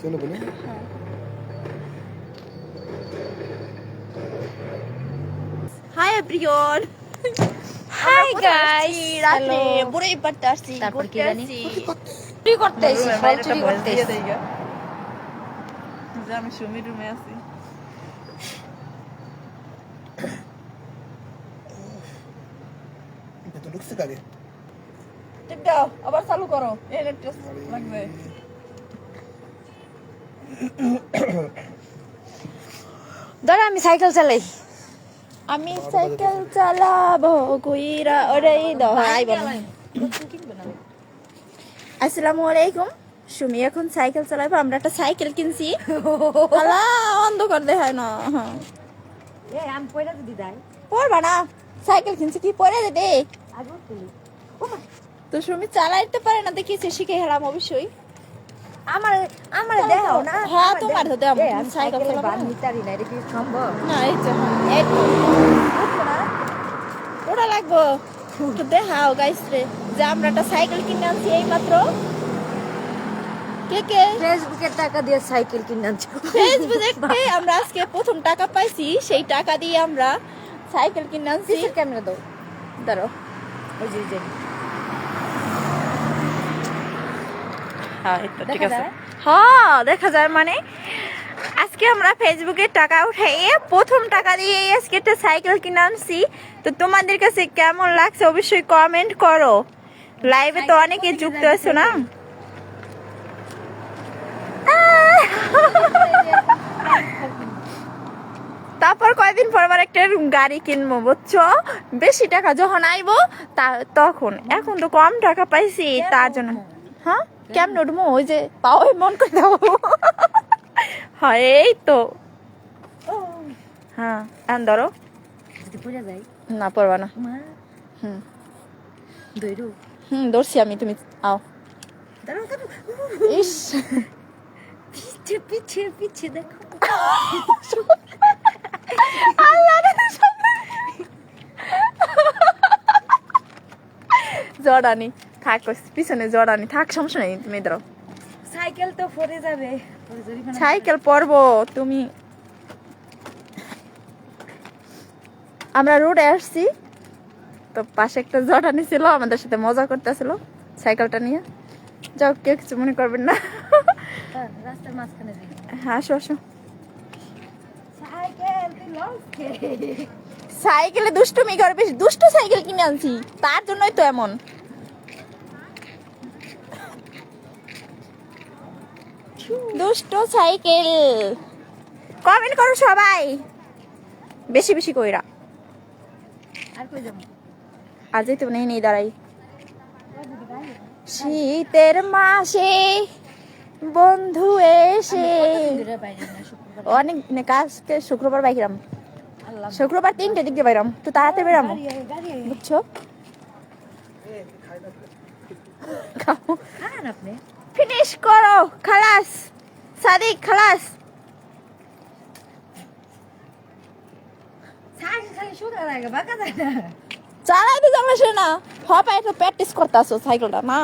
চলো বলে hi everyone hi guys রাতে বুড়াই পারতে আসছি তারপর কি জানি চুরি করতে আসছি ফল চুরি করতে আসছি আমি সুমি রুমে আছি তো ঢুকছে কাগে টিপ দাও আবার চালু করো ইলেকট্রিক লাগবে ধরো আমি সাইকেল চালাই আমি সাইকেল চালাবো কইরা ওরে দহাই বলো আসসালামু আলাইকুম সুমি এখন সাইকেল চালাবো আমরা একটা সাইকেল কিনছি আলা অন্ধকার দেখায় না আমি পয়লা যদি যাই পড়বা না সাইকেল কিনছি কি পরে দেবে আগে তুলি তো সুমি চালাইতে পারে না দেখিছে শিখে হেলাম অবশ্যই আমার আমার দেখাও না হ্যাঁ তোমার তো দেও আমি সাইকেল সাইকেল চালাবো বান নিতারি না এটা কি সম্ভব না এই তো এই তো ওটা লাগবো তো দেখাও গাইস রে যে আমরা একটা সাইকেল কিনে আনছি এই মাত্র কে কে ফেসবুকের টাকা দিয়ে সাইকেল কিনে আনছি ফেসবুকে আমরা আজকে প্রথম টাকা পাইছি সেই টাকা দিয়ে আমরা সাইকেল কিনে আনছি কিসের ক্যামেরা দাও ধরো ওই যে হ্যাঁ এই তো ঠিক দেখা আছে যায়? হ্যাঁ দেখা যায় মানে আজকে আমরা ফেসবুকে টাকা উঠাইয়ে প্রথম টাকা দিয়ে আজকে একটা সাইকেল কিনে আনছি তো তোমাদের কাছে কেমন লাগছে অবশ্যই কমেন্ট করো লাইভে তো অনেকে যুক্ত আছো না তারপর কয়দিন পর আবার একটা গাড়ি কিনবো বুঝছো বেশি টাকা যখন আইবো তখন এখন তো কম টাকা পাইছি তার জন্য হ্যাঁ কেমন উঠবো ওই যে পাও মন করে দাও হ্যাঁ এই তো হ্যাঁ এখন ধরো যদি পড়ে যাই না পড়বা না মা হুম দইরু ধরছি আমি তুমি আও দাঁড়াও দাঁড়াও ইস পিছে পিছে পিছে দেখো আল্লাহ রে, জড়ানি থাক পিছনে জড়ানি থাক সমস্যা নেই তুমি ধরো সাইকেল তো পড়ে যাবে পড়ে জরিমানা সাইকেল পরবো তুমি আমরা রোডে আসছি তো পাশে একটা জটানি ছিল আমাদের সাথে মজা করতেছিল সাইকেলটা নিয়ে যাও কেউ কিছু মনে করবেন না রাস্তার মাঝখানে যাই হ্যাঁ আসো আসো সাইকেল তুই লসকে সাইকেলে দুষ্টুমি করে বেশি দুষ্টু সাইকেল কিনে আনছি তার জন্যই তো এমন দুষ্ট সাইকেল কমেন্ট করো সবাই বেশি বেশি কইরা আর কই যাবো আজ তো নেই দাঁড়াই শীতের মাসে বন্ধু এসে দূরে বাইরে না শুক্রবার অনেক কাজকে শুক্রবার বাইরাম আল্লাহ শুক্রবার 3টে দিক দিয়ে বাইরাম তো তাড়াতাড়ি বেরাম গাড়ি বুঝছো খান আপনি ফিনিশ করো খালাস সাদিক খালাস সাইকেল খালি শুধু লাগে বাঁকা যায় না চালাইতে জানলে না হপায় একটু প্র্যাকটিস করতেছো সাইকেলটা না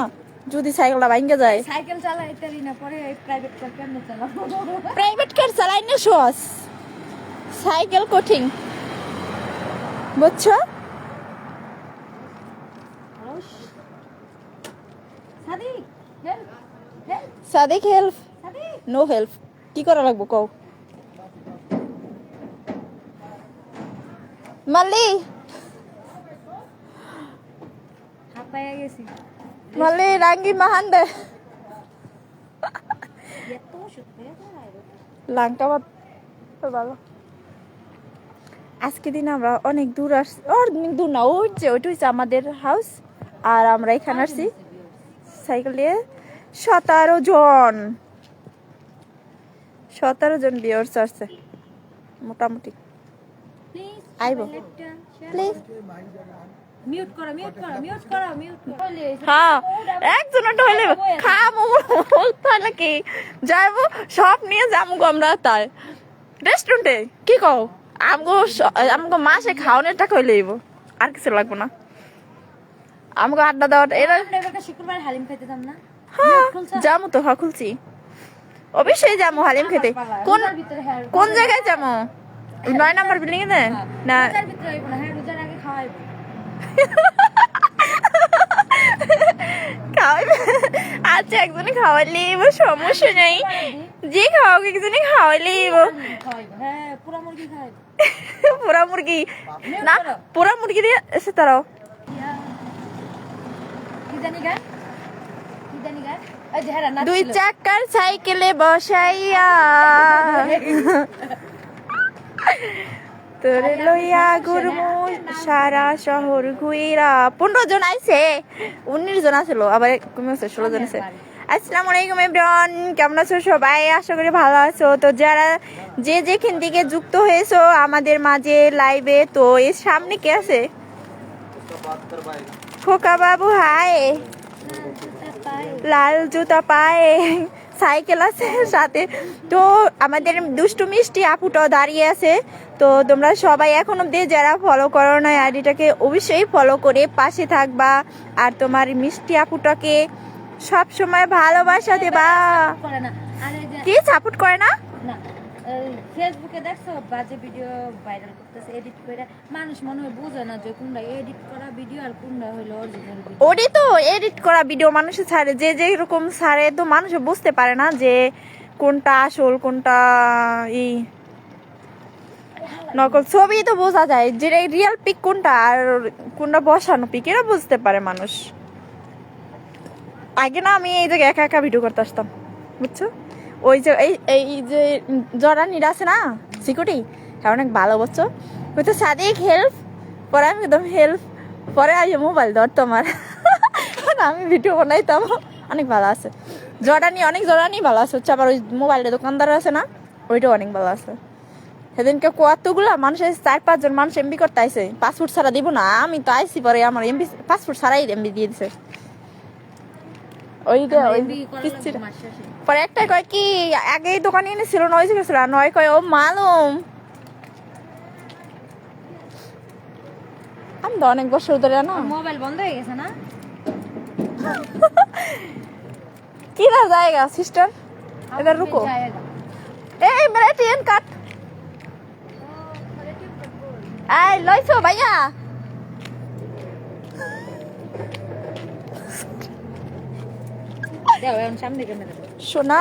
যদি সাইকেলটা ভাঙ্গে যায় সাইকেল চালাইতারি না পরে প্রাইভেট কার কেমনে চালাবো প্রাইভেট কার চালাই না সহজ সাইকেল কঠিন বুঝছো Sadiq help help Sadiq help Sadiq no help কি করা লাগবো কও মাল্লি হাঁপাইয়া গেছি মাল্লি রাঙ্গি মাহান দে এত সত্যি লাঙ্কা ভাত ভালো আজকে দিন আমরা অনেক দূর আসছি অনেক দূর না ওই যে ওইটা হচ্ছে আমাদের হাউস আর আমরা এখানে আসছি সাইকেল দিয়ে 17 জন ভিউয়ার্স আসছে মোটামুটি প্লিজ আইবো প্লিজ মিউট করো মিউট করো মিউট করো মিউট করো হ্যাঁ একজন হইলে খাবো তাহলে কি যাইবো সব নিয়ে যাবো আমরা তাই রেস্টুরেন্টে কি কও আমগো মাসে খাওয়ানোর টাকা হইলে আর কিছু লাগবো না আমগো আড্ডা দেওয়াটা এরা আমরা এবার শুক্রবার হালিম খাইতে যাম না হ্যাঁ যাবো তো হ্যাঁ খুলছি অবশ্যই যাবো হালিম খেতে। কোন রোজার ভিতরে, হ্যাঁ, কোন জায়গায় যাবো? 9 নাম্বার বিল্ডিং এ না? রোজার ভিতরে হইবো না, হ্যাঁ, রোজার আগে খাওয়াইবো। খাওয়াইবে? আচ্ছা একজনে খাওয়াইলে সমস্যা নেই, যে খাওয়াক একজনে খাওয়াইলে খাওয়াইবো, হ্যাঁ, পুরা মুরগি খাওয়াইবো। পুরা মুরগি না, পুরা মুরগি দিয়ে এসে তারাও কি জানি গান, কি জানি গান, ওই যে হ্যাঁ, দুই চাকার সাইকেলে বসাইয়া তোর লইয়া ঘুরমু সারা শহর ঘুইরা। 15 জন আইছে, 19 জন আসলো, আবার কমেছে 16 জন আছে। আসসালামু আলাইকুম এভরিওয়ান, কেমন আছো সবাই? আশা করি ভালো আছো। তো যারা যে যেখান থেকে যুক্ত হয়েছো আমাদের মাঝে লাইভে, তো এর সামনে কে আছে? খোকা বাবু হাই, লাল জুতা পায়ে, সাইকেল আছে সাথে। তো আমাদের দুষ্টু মিষ্টি আপুটাও দাঁড়িয়ে আছে। তো তোমরা সবাই এখন অব্দি যারা ফলো করো না আইডিটাকে অবশ্যই ফলো করে পাশে থাকবা, আর তোমার মিষ্টি আপুটাকে সব সময় ভালোবাসা দেবা। করে না, আরে যে কি সাপোর্ট করে না? না, ফেসবুকে দেখছো বাজে ভিডিও ভাইরাল করতেছে, এডিট করে, মানুষ মনে হয় বুঝে না যে কোনটা এডিট করা ভিডিও আর কোনটা হলো অরিজিনাল ভিডিও। ওটি তো এডিট করা ভিডিও মানুষে ছাড়ে, যে যে রকম ছাড়ে, তো মানুষ বুঝতে পারে না যে কোনটা আসল কোনটা ই নকল। ছবি তো বোঝা যায় যে রিয়েল পিক কোনটা আর কোনটা বসানো পিক, এরা বুঝতে পারে মানুষ। আগে না আমি এই জায়গায় একা একা ভিডিও করতে আসতাম, বুঝছো? ওই যে এই যে জরানিরা আছে না সিকিউরিটি, হ্যাঁ অনেক ভালো, বুঝছো? ওই তো সাদিক হেল্প, পরে আমি একদম হেল্প, পরে আইয়ে মোবাইল ধরতো আমার, আমি ভিডিও বানাইতাম। অনেক ভালো আছে জর্ডানি, অনেক জর্ডানি ভালো আছে, হচ্ছে আবার ওই মোবাইলের দোকানদার আছে না, ওইটাও অনেক ভালো আছে। সেদিনকে কতগুলা মানুষ 4-5 জন মানুষ এমবি করতে আইসে, পাসপোর্ট ছাড়া দিব না, আমি তো আইসি পরে আমার এমবি পাসপোর্ট ছাড়াই এমবি দিয়ে দিছে। ওই যে ওই কিস্তিটা পরে একটা কয় কি আগে এই দোকানে এনেছিল, নয় ছিল, নয় কয় ও মালুম। আমি তো অনেক বছর ধরে না মোবাইল বন্ধ হয়ে গেছে না, কিরা জায়গা সিস্টার इधर रुको। ए मेरा ट्रेन काट आई लइছো ভাইয়া দাও এখন সামনে ক্যামেরা, শোনা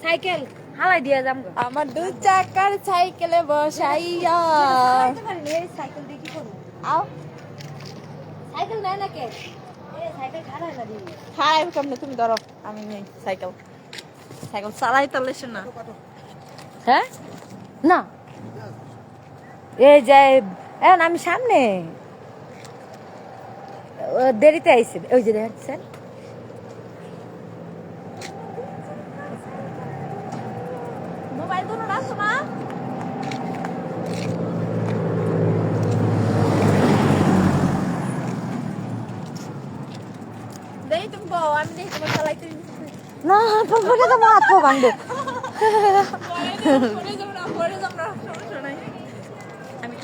সাইকেল হালাই দিয়া যাম গো। আমার দুই চাকার সাইকেলে বসাইয়া সাইকেল দিয়ে কি করব? আও সাইকেল নেয় না কে? এ সাইকেল খারাপ না দিবি। হাই কেমনে তুমি ধরো, আমি নেই সাইকেল, সাইকেল চালাই তালেছে না। হ্যাঁ না এই যে এখন আমি সামনে দেরিতে আইছে, ওই যে দেখছেন মোবাইল দুটো রাখো না। দেই তুমি বউ, আমি দেখি তোমার চালাইতে না পরে তো হাত পা ভাঙবে। পরে যাব না, সমস্যা নাই। আমি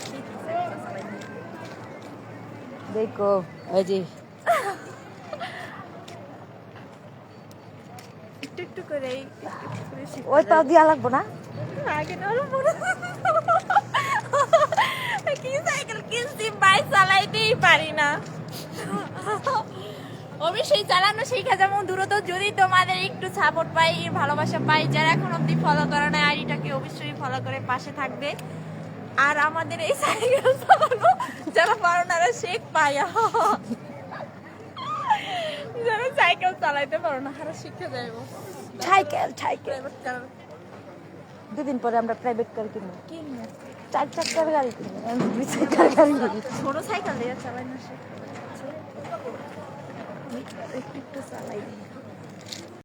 দেখো ওই যে একটু করে ওই পাও দিয়া লাগবো না, আগে না হলো মনে কি সাইকেল কিনছি, বাইক চালাইতেই পারি না। অবশ্যই চালানো শিখে যাবো দ্রুত, যদি তোমাদের একটু সাপোর্ট পাই, ভালোবাসা পাই। যারা এখন অব্দি ফলো করে না আইডিটাকে অবশ্যই ফলো করে পাশে থাকবে। আর আমাদের এই সাইকেল চালানো যারা পারো না শেখ পাইয়া, যারা সাইকেল চালাইতে পারো না হারা শিখে যাইব। সাইকেল সাইকেল প্রাইভেট কার দুদিন পরে আমরা প্রাইভেট কার কিনবো, কিনবো, 4 চাকার গাড়ি কিনবো, 2 চাকার গাড়ি কিনবো। ছোট সাইকেল দিয়ে চালাই না, একটু চালাই।